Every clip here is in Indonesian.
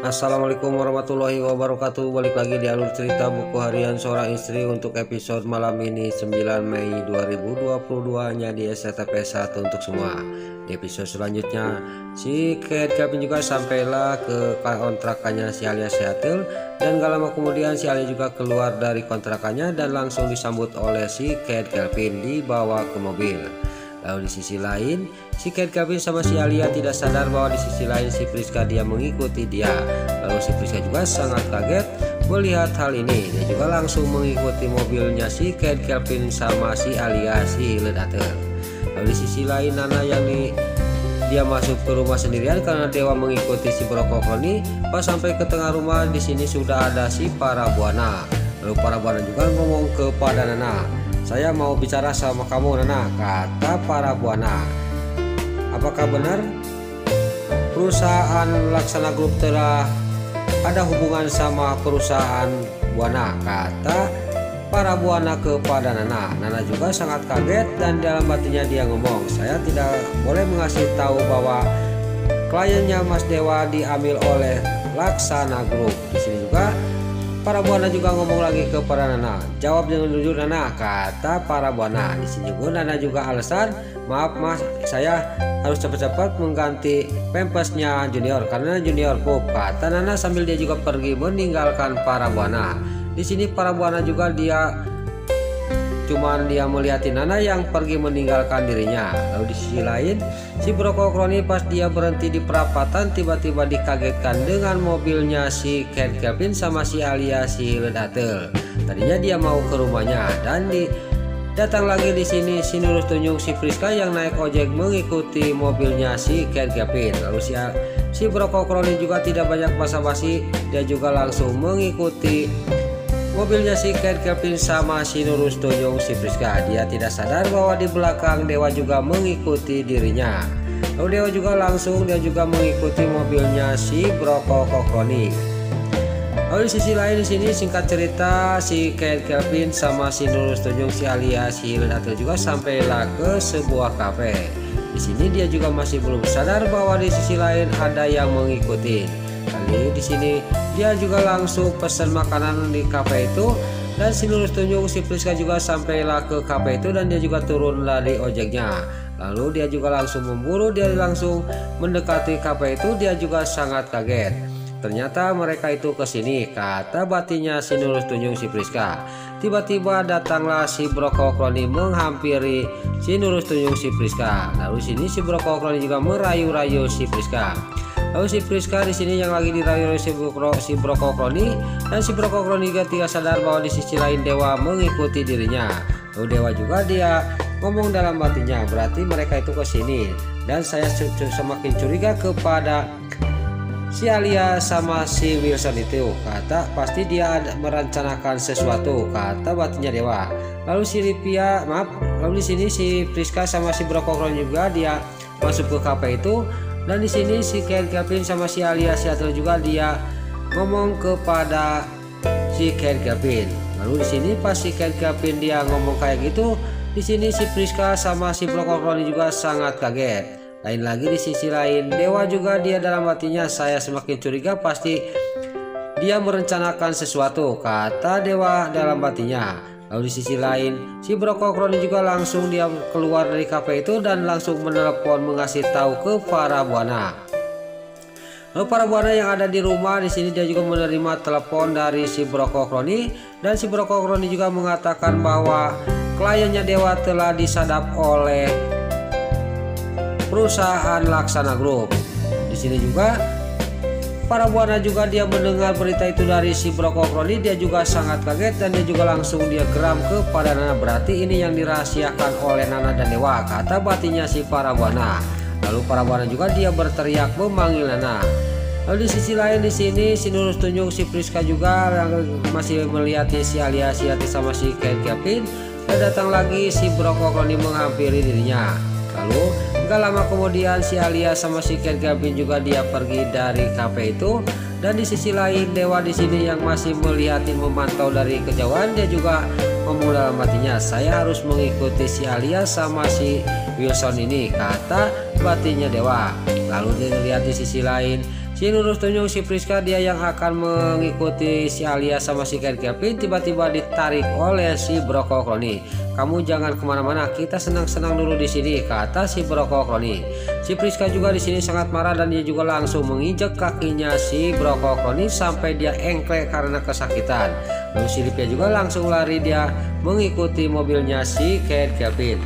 Assalamualaikum warahmatullahi wabarakatuh. Balik lagi di alur cerita buku harian seorang istri untuk episode malam ini 9 Mei 2022 nya di STP 1 untuk semua. Di episode selanjutnya si Kate Calvin juga sampailah ke kontrakannya si Alia Seattle, dan gak lama kemudian si Alia juga keluar dari kontrakannya dan langsung disambut oleh si Kate Calvin dibawa ke mobil. Lalu di sisi lain, si Kate Calvin sama si Alia tidak sadar bahwa di sisi lain si Priska dia mengikuti dia. Lalu si Priska juga sangat kaget melihat hal ini. Dia juga langsung mengikuti mobilnya si Kate Calvin sama si Alia si Ledater. Lalu di sisi lain Nana yang dia masuk ke rumah sendirian karena Dewa mengikuti si Brokokoni. Pas sampai ke tengah rumah, di sini sudah ada si Parabuana. Lalu Parabuana juga ngomong kepada Nana, "Saya mau bicara sama kamu, Nana," kata Parabuana. "Apakah benar perusahaan Laksana Group telah ada hubungan sama perusahaan Buana?" kata Parabuana kepada Nana. Nana juga sangat kaget dan dalam hatinya dia ngomong, "Saya tidak boleh mengasih tahu bahwa kliennya Mas Dewa diambil oleh Laksana Group." Di sini juga Parabuana juga ngomong lagi kepada Nana, "Jawab dengan jujur, Nana," kata Parabuana. Di sini juga Nana juga alasan, "Maaf Mas, saya harus cepat-cepat mengganti pampasnya Junior karena Junior pup," kata Nana sambil dia juga pergi meninggalkan Parabuana. Di sini Parabuana juga dia melihatin Nana yang pergi meninggalkan dirinya. Lalu di sisi lain, si Brokokoni pas dia berhenti di perapatan tiba-tiba dikagetkan dengan mobilnya si Kate Calvin sama si Alia si Ledatel. Tadinya dia mau ke rumahnya dan datang lagi di sini si Nurus tunjuk si Priska yang naik ojek mengikuti mobilnya si Kate Calvin. Lalu si Brokokoni juga tidak banyak basa-basi, dia juga langsung mengikuti mobilnya si Kate Calvin sama si Nurus tunjuk si Priska. Dia tidak sadar bahwa di belakang Dewa juga mengikuti dirinya. Lalu Dewa juga dia juga mengikuti mobilnya si Brokokoni. Lalu di sisi lain di sini singkat cerita si Kate Calvin sama si Nurus tunjuk si Alia si Ledatel juga sampailah ke sebuah kafe. Di sini dia juga masih belum sadar bahwa di sisi lain ada yang mengikuti. Kali di sini dia juga langsung pesan makanan di kafe itu, dan si Nurus tunjuk si Priska juga sampailah ke kafe itu dan dia juga turun dari ojeknya. Lalu dia juga langsung memburu, dia langsung mendekati kafe itu. Dia juga sangat kaget. Ternyata mereka itu kesini, kata batinnya si Nurus tunjuk si Priska. Tiba-tiba datanglah si Brokokoni menghampiri si Nurus tunjuk si Priska. Lalu sini si Brokokoni juga merayu-rayu si Priska. Lalu si Priska di sini yang lagi dirayu oleh si Brokokoni, dan si Brokokoni juga tidak sadar bahwa di sisi lain Dewa mengikuti dirinya. Lalu Dewa juga dia ngomong dalam hatinya, berarti mereka itu kesini, dan saya semakin curiga kepada si Alia sama si Wilson itu, kata pasti dia merencanakan sesuatu, kata batinnya Dewa. Lalu lalu di sini si Priska sama si Brokokoni juga dia masuk ke kafe itu. Dan di sini si Kate Calvin sama si Alia Seattle juga dia ngomong kepada si Kate Calvin. Lalu di sini pas si Kate Calvin dia ngomong kayak gitu, di sini si Priska sama si Brokokoni juga sangat kaget. Lain lagi di sisi lain, Dewa juga dia dalam hatinya, saya semakin curiga pasti dia merencanakan sesuatu, kata Dewa dalam hatinya. Lalu di sisi lain, si Brokokoni juga langsung dia keluar dari kafe itu dan langsung menelepon mengasih tahu ke Parabuana. Lalu Parabuana yang ada di rumah di sini dia juga menerima telepon dari si Brokokoni, dan si Brokokoni juga mengatakan bahwa kliennya Dewa telah disadap oleh perusahaan Laksana Group. Di sini juga Parabuana juga dia mendengar berita itu dari si Brokokoni, dia juga sangat kaget dan dia juga langsung dia geram kepada Nana. Berarti ini yang dirahasiakan oleh Nana dan Dewa, kata batinnya si Parabuana. Lalu Parabuana juga dia berteriak memanggil Nana. Lalu di sisi lain di sini si Nurus tunjuk si Priska juga yang masih melihat si Alia Siati sama si Kate Calvin, dan datang lagi si Brokokoni menghampiri dirinya. Lalu gak lama kemudian si Alia sama si Kate Calvin juga dia pergi dari kafe itu. Dan di sisi lain Dewa di sini yang masih memantau dari kejauhan, dia juga ngomong dalam hatinya, saya harus mengikuti si Alia sama si Wilson ini, kata batinnya Dewa. Lalu dilihat di sisi lain, Si Nurul tunjuk si Priska dia yang akan mengikuti si Alia sama si Kevin tiba-tiba ditarik oleh si Brokokroni. Kamu jangan kemana-mana, kita senang-senang dulu di sini, kata si Brokokroni. Si Priska juga di sini sangat marah dan dia juga langsung menginjak kakinya si Brokokroni sampai dia engklek karena kesakitan. Lalu si Livia juga langsung lari dia mengikuti mobilnya si Kevin.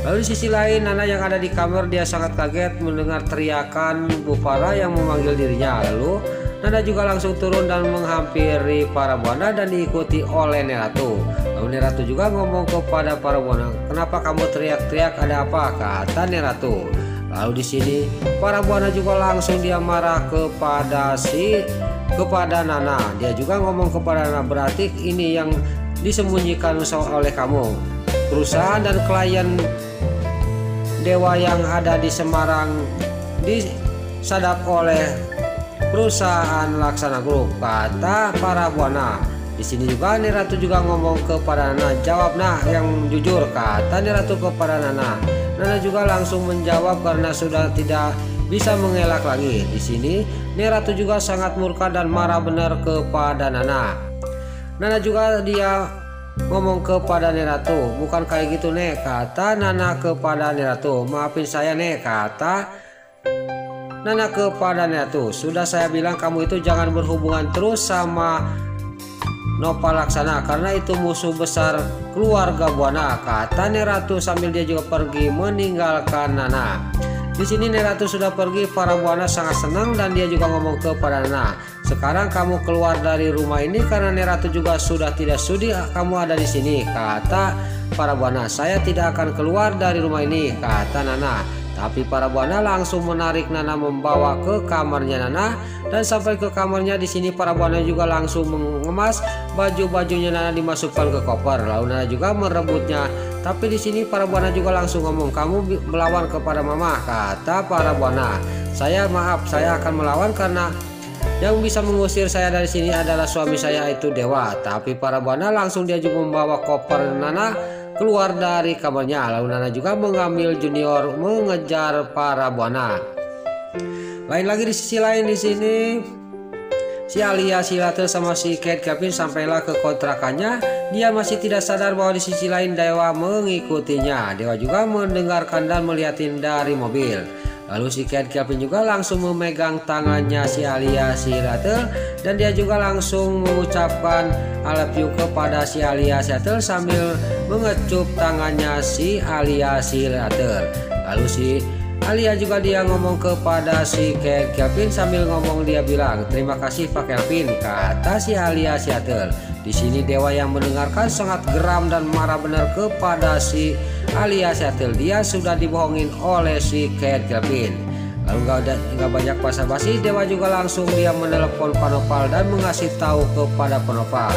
Lalu di sisi lain Nana yang ada di kamar dia sangat kaget mendengar teriakan Bu Farah yang memanggil dirinya. Lalu Nana juga langsung turun dan menghampiri para buana dan diikuti oleh Neratu. Lalu Neratu juga ngomong kepada para buana, "Kenapa kamu teriak-teriak, ada apa?" kata Neratu. Lalu di sini para buana juga langsung dia marah kepada Nana. Dia juga ngomong kepada Nana, "Berarti ini yang disembunyikan oleh kamu. Perusahaan dan klien Dewa yang ada di Semarang disadap oleh perusahaan Laksana Group," kata para buana. Di sini juga Neratu juga ngomong kepada Nana, "Jawab nah yang jujur," kata Neratu kepada Nana. Nana juga langsung menjawab karena sudah tidak bisa mengelak lagi. Di sini Neratu juga sangat murka dan marah benar kepada Nana. Nana juga dia ngomong kepada Neratu, "Bukan kayak gitu Nek," kata Nana kepada Neratu. "Maafin saya Nek," kata Nana kepada Neratu. "Sudah saya bilang kamu itu jangan berhubungan terus sama Nopal Laksana karena itu musuh besar keluarga buana," kata Neratu sambil dia juga pergi meninggalkan Nana. Di sini Neratu sudah pergi, para buana sangat senang dan dia juga ngomong kepada Nana, "Sekarang kamu keluar dari rumah ini karena Neratu juga sudah tidak sudi kamu ada di sini," kata para buana. "Saya tidak akan keluar dari rumah ini," kata Nana. Tapi para buana langsung menarik Nana membawa ke kamarnya Nana dan sampai ke kamarnya. Di sini para buana juga langsung mengemas baju-bajunya Nana dimasukkan ke koper. Lalu Nana juga merebutnya. Tapi di sini para buana juga langsung ngomong, "Kamu melawan kepada mama," kata para buana. Maaf, saya akan melawan karena yang bisa mengusir saya dari sini adalah suami saya itu Dewa." Tapi para buana langsung dia juga membawa koper Nana keluar dari kamarnya. Lalu Nana juga mengambil Junior mengejar para buana. Lain lagi di sisi lain di sini si Alia, si Latte sama si Kevin sampailah ke kontrakannya. Dia masih tidak sadar bahwa di sisi lain Dewa mengikutinya. Dewa juga mendengarkan dan melihatin dari mobil. Lalu si Kevin juga langsung memegang tangannya si Alia, si Latte, dan dia juga langsung mengucapkan I love you kepada si Alia, si Latte sambil mengecup tangannya si Alia, si Latte. Lalu si Alia juga dia ngomong kepada si Kevin sambil ngomong dia bilang, "Terima kasih Pak Kevin," kata si Alia, si Latte. Di sini Dewa yang mendengarkan sangat geram dan marah benar kepada si Alia, si Latte. Dia sudah dibohongin oleh si Kevin. Lalu nggak banyak basa-basi, Dewa juga langsung dia menelepon Panopal dan mengasih tahu kepada Panopal.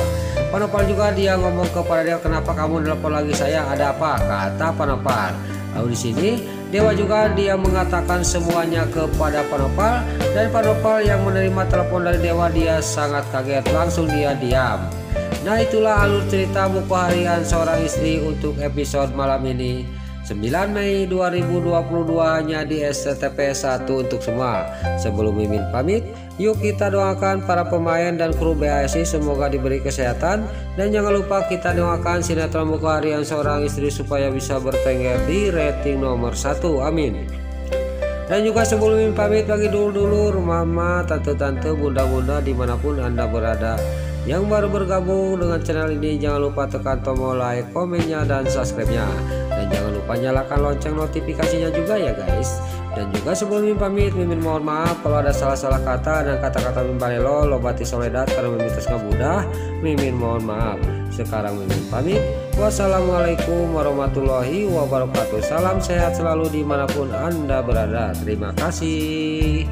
Panopal juga dia ngomong kepada Dewa, "Kenapa kamu telepon lagi saya? Ada apa?" kata Panopal. Lalu di sini Dewa juga dia mengatakan semuanya kepada Panopal, dan Panopal yang menerima telepon dari Dewa dia sangat kaget, langsung dia diam. Nah, itulah alur cerita buku harian seorang istri untuk episode malam ini 9 Mei 2022 hanya di SCTP 1 untuk semua. Sebelum Mimin pamit, yuk kita doakan para pemain dan kru BASI semoga diberi kesehatan, dan jangan lupa kita doakan sinetron buku harian seorang istri supaya bisa bertengger di rating nomor 1, amin. Dan juga sebelum Mimin pamit, bagi dulur-dulur, mama, tante-tante, bunda-bunda dimanapun anda berada yang baru bergabung dengan channel ini, jangan lupa tekan tombol like, komennya, dan subscribe-nya. Dan jangan lupa nyalakan lonceng notifikasinya juga ya guys. Dan juga sebelum Mimin pamit, Mimin mohon maaf kalau ada salah-salah kata dan kata-kata Mimin balelo lobati soledat karena Mimin terus ngabudah. Mimin mohon maaf. Sekarang Mimin pamit. Wassalamualaikum warahmatullahi wabarakatuh. Salam sehat selalu dimanapun anda berada. Terima kasih.